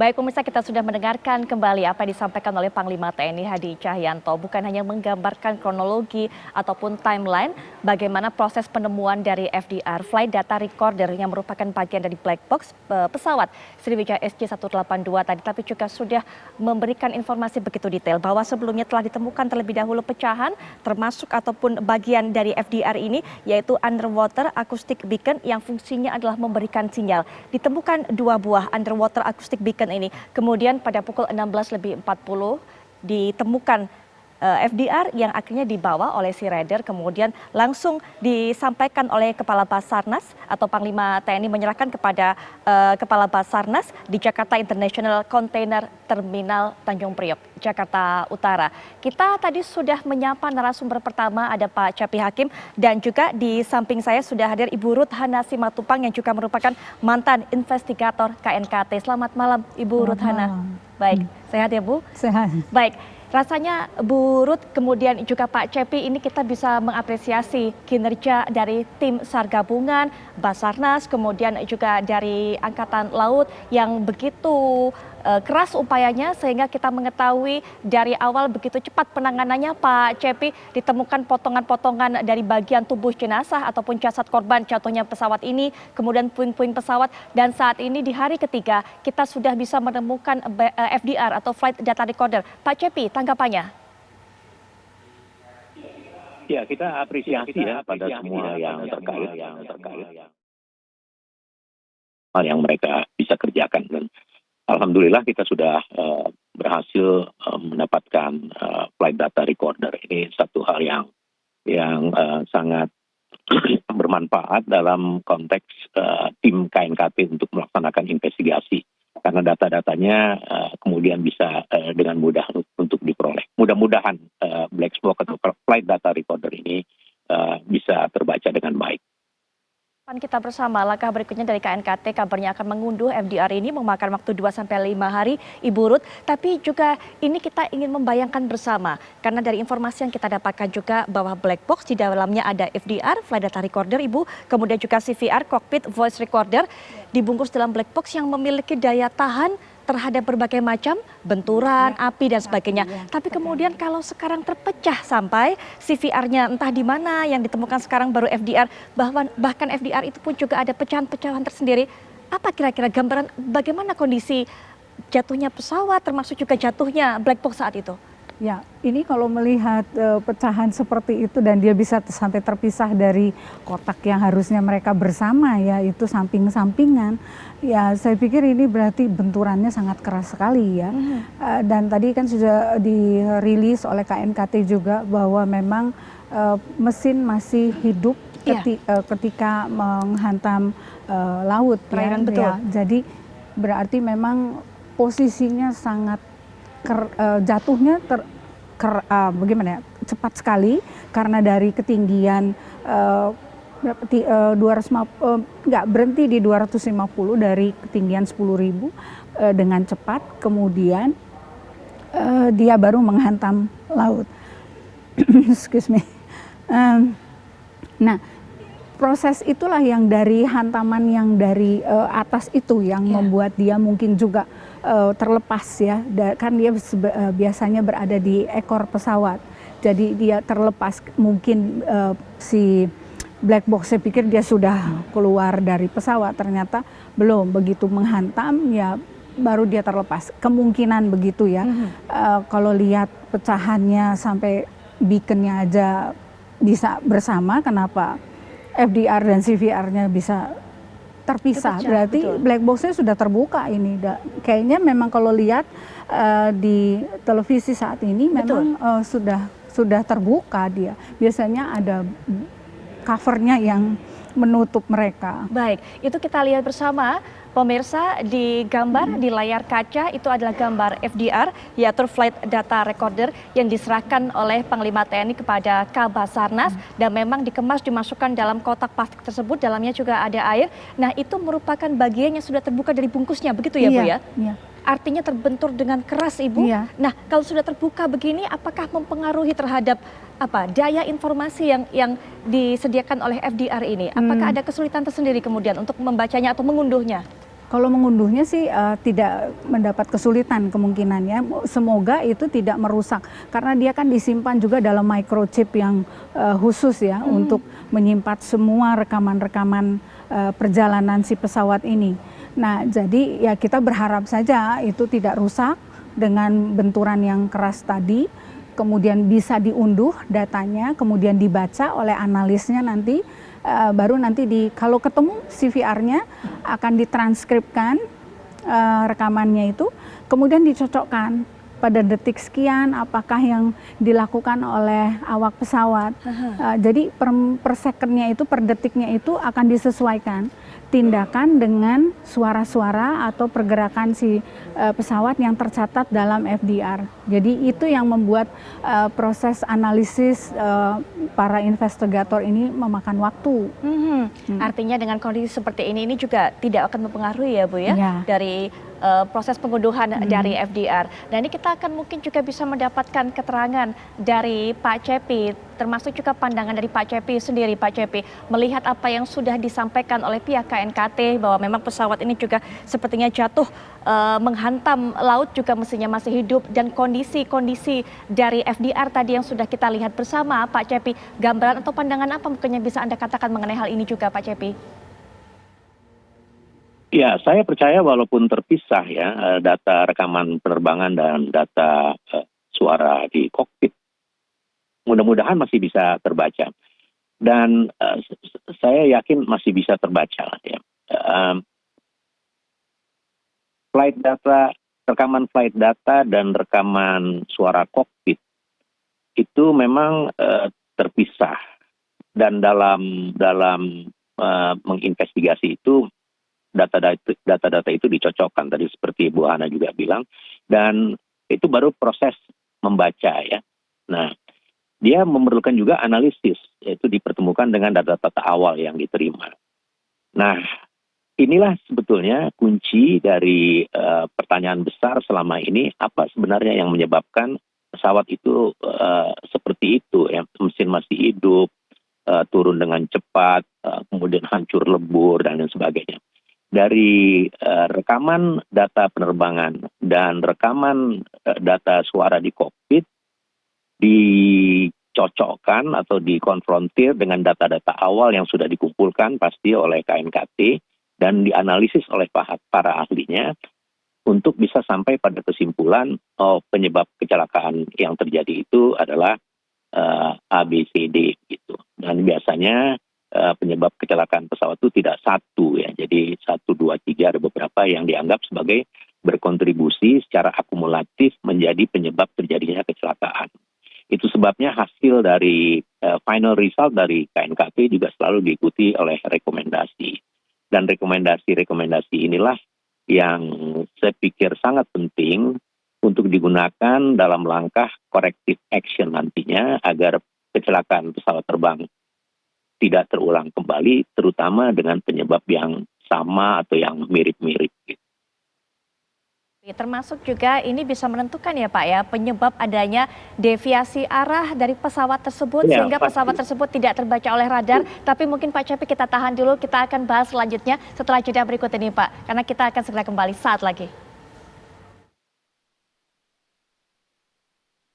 Baik pemirsa, kita sudah mendengarkan kembali apa yang disampaikan oleh Panglima TNI Hadi Cahyanto. Bukan hanya menggambarkan kronologi ataupun timeline bagaimana proses penemuan dari FDR, Flight Data Recorder yang merupakan bagian dari black box pesawat Sriwijaya SJ182 tadi, tapi juga sudah memberikan informasi begitu detail bahwa sebelumnya telah ditemukan terlebih dahulu pecahan termasuk ataupun bagian dari FDR ini yaitu underwater acoustic beacon yang fungsinya adalah memberikan sinyal. Ditemukan 2 buah underwater acoustic beacon ini. Kemudian pada pukul 16.40 ditemukan FDR yang akhirnya dibawa oleh si rider, kemudian langsung disampaikan oleh Kepala Basarnas atau Panglima TNI menyerahkan kepada Kepala Basarnas di Jakarta International Container Terminal Tanjung Priok, Jakarta Utara. Kita tadi sudah menyapa narasumber pertama, ada Pak Cepi Hakim, dan juga di samping saya sudah hadir Ibu Ruth Hana Simatupang yang juga merupakan mantan investigator KNKT. Selamat malam Ibu Ruth Hana. Baik, sehat ya Bu? Sehat. Baik. Rasanya Bu Ruth kemudian juga Pak Cepi ini kita bisa mengapresiasi kinerja dari tim SAR gabungan, Basarnas, kemudian juga dari Angkatan Laut yang begitu keras upayanya sehingga kita mengetahui dari awal begitu cepat penanganannya Pak Cepi, ditemukan potongan-potongan dari bagian tubuh jenazah ataupun jasad korban jatuhnya pesawat ini, kemudian puing-puing pesawat, dan saat ini di hari ketiga kita sudah bisa menemukan FDR atau Flight Data Recorder. Pak Cepi, tanggapannya? Ya, kita apresiasi ya pada semua yang terkait hal yang mereka bisa kerjakan, dan alhamdulillah kita sudah berhasil mendapatkan flight data recorder. Ini satu hal yang sangat bermanfaat dalam konteks tim KNKT untuk melaksanakan investigasi, karena data-datanya kemudian bisa dengan mudah untuk diperoleh. Mudah-mudahan black box atau flight data recorder ini bisa terbaca dengan baik. Kita bersama, langkah berikutnya dari KNKT kabarnya akan mengunduh FDR ini memakan waktu 2-5 hari Ibu Ruth. Tapi juga ini kita ingin membayangkan bersama karena dari informasi yang kita dapatkan juga bahwa black box di dalamnya ada FDR, Flight Data Recorder Ibu, kemudian juga CVR, Cockpit Voice Recorder dibungkus dalam black box yang memiliki daya tahan terhadap berbagai macam benturan, api dan sebagainya. Tapi kemudian kalau sekarang terpecah sampai CVR-nya entah di mana yang ditemukan sekarang baru FDR, bahkan FDR itu pun juga ada pecahan-pecahan tersendiri. Apa kira-kira gambaran bagaimana kondisi jatuhnya pesawat termasuk juga jatuhnya black box saat itu? Ya, ini kalau melihat pecahan seperti itu dan dia bisa sampai terpisah dari kotak yang harusnya mereka bersama, ya itu samping-sampingan, ya saya pikir ini berarti benturannya sangat keras sekali ya. Dan tadi kan sudah dirilis oleh KNKT juga bahwa memang mesin masih hidup ketika menghantam laut. Perairan, betul. Ya, jadi berarti memang posisinya sangat jatuhnya bagaimana ya, cepat sekali karena dari ketinggian 250 nggak berhenti di 250 dari ketinggian 10.000 dengan cepat, kemudian dia baru menghantam laut. Excuse me. Nah, proses itulah yang dari hantaman yang dari atas itu yang membuat dia mungkin juga terlepas ya, kan dia biasanya berada di ekor pesawat, jadi dia terlepas. Mungkin si black box saya pikir dia sudah keluar dari pesawat, ternyata belum, begitu menghantam ya baru dia terlepas, kemungkinan begitu ya. Kalau lihat pecahannya sampai beaconnya aja bisa bersama, kenapa FDR dan CVR-nya bisa terpisah? Berarti black box-nya sudah terbuka ini. Kayaknya memang kalau lihat di televisi saat ini memang sudah terbuka dia. Biasanya ada covernya yang menutup mereka. Baik, itu kita lihat bersama pemirsa di gambar di layar kaca itu adalah gambar FDR yaitu Flight Data Recorder yang diserahkan oleh Panglima TNI kepada Kabasarnas dan memang dikemas dimasukkan dalam kotak plastik tersebut, dalamnya juga ada air. Nah, itu merupakan bagian yang sudah terbuka dari bungkusnya, begitu ya Bu ya? Iya. Artinya terbentur dengan keras Ibu. Iya. Nah, kalau sudah terbuka begini apakah mempengaruhi terhadap daya informasi yang disediakan oleh FDR ini? Apakah ada kesulitan tersendiri kemudian untuk membacanya atau mengunduhnya? Kalau mengunduhnya sih tidak mendapat kesulitan kemungkinannya. Semoga itu tidak merusak karena dia kan disimpan juga dalam microchip yang khusus ya untuk menyimpan semua rekaman-rekaman perjalanan si pesawat ini. Nah, jadi ya kita berharap saja itu tidak rusak dengan benturan yang keras tadi, kemudian bisa diunduh datanya, kemudian dibaca oleh analisnya nanti. Baru nanti kalau ketemu CVR-nya akan ditranskripkan rekamannya itu, kemudian dicocokkan pada detik sekian apakah yang dilakukan oleh awak pesawat. Jadi per second-nya itu, per detiknya itu akan disesuaikan tindakan dengan suara-suara atau pergerakan si pesawat yang tercatat dalam FDR. Jadi itu yang membuat proses analisis para investigator ini memakan waktu. Artinya dengan kondisi seperti ini juga tidak akan mempengaruhi ya Bu ya, dari proses pengunduhan dari FDR. Dan ini kita akan mungkin juga bisa mendapatkan keterangan dari Pak Cepi, termasuk juga pandangan dari Pak Cepi sendiri. Pak Cepi, melihat apa yang sudah disampaikan oleh pihak KNKT bahwa memang pesawat ini juga sepertinya jatuh menghantam laut, juga mestinya masih hidup, dan kondisi-kondisi dari FDR tadi yang sudah kita lihat bersama. Pak Cepi, gambaran atau pandangan apa mungkin yang bisa Anda katakan mengenai hal ini juga Pak Cepi? Ya, saya percaya walaupun terpisah ya data rekaman penerbangan dan data suara di kokpit, mudah-mudahan masih bisa terbaca. Dan saya yakin masih bisa terbaca ya. Flight data, rekaman flight data dan rekaman suara kokpit itu memang terpisah, dan dalam menginvestigasi itu data-data itu dicocokkan tadi seperti Bu Hana juga bilang, dan itu baru proses membaca ya. Nah, dia memerlukan juga analisis, yaitu dipertemukan dengan data-data awal yang diterima. Nah, inilah sebetulnya kunci dari pertanyaan besar selama ini, apa sebenarnya yang menyebabkan pesawat itu seperti itu ya, mesin masih hidup, turun dengan cepat, kemudian hancur lebur dan lain sebagainya. Dari rekaman data penerbangan dan rekaman data suara di kokpit dicocokkan atau dikonfrontir dengan data-data awal yang sudah dikumpulkan pasti oleh KNKT dan dianalisis oleh para ahlinya untuk bisa sampai pada kesimpulan penyebab kecelakaan yang terjadi itu adalah ABCD gitu. Dan biasanya penyebab kecelakaan pesawat itu tidak satu ya, jadi 1, 2, 3 ada beberapa yang dianggap sebagai berkontribusi secara akumulatif menjadi penyebab terjadinya kecelakaan. Itu sebabnya hasil dari final result dari KNKT juga selalu diikuti oleh rekomendasi. Dan rekomendasi inilah yang saya pikir sangat penting untuk digunakan dalam langkah corrective action nantinya agar kecelakaan pesawat terbang tidak terulang kembali, terutama dengan penyebab yang sama atau yang mirip-mirip. Termasuk juga ini bisa menentukan ya Pak ya, penyebab adanya deviasi arah dari pesawat tersebut Ya, sehingga pasti. pesawat tersebut tidak terbaca oleh radar. Tapi mungkin Pak Cepi kita tahan dulu, kita akan bahas selanjutnya setelah jeda berikut ini Pak. Karena kita akan segera kembali saat lagi.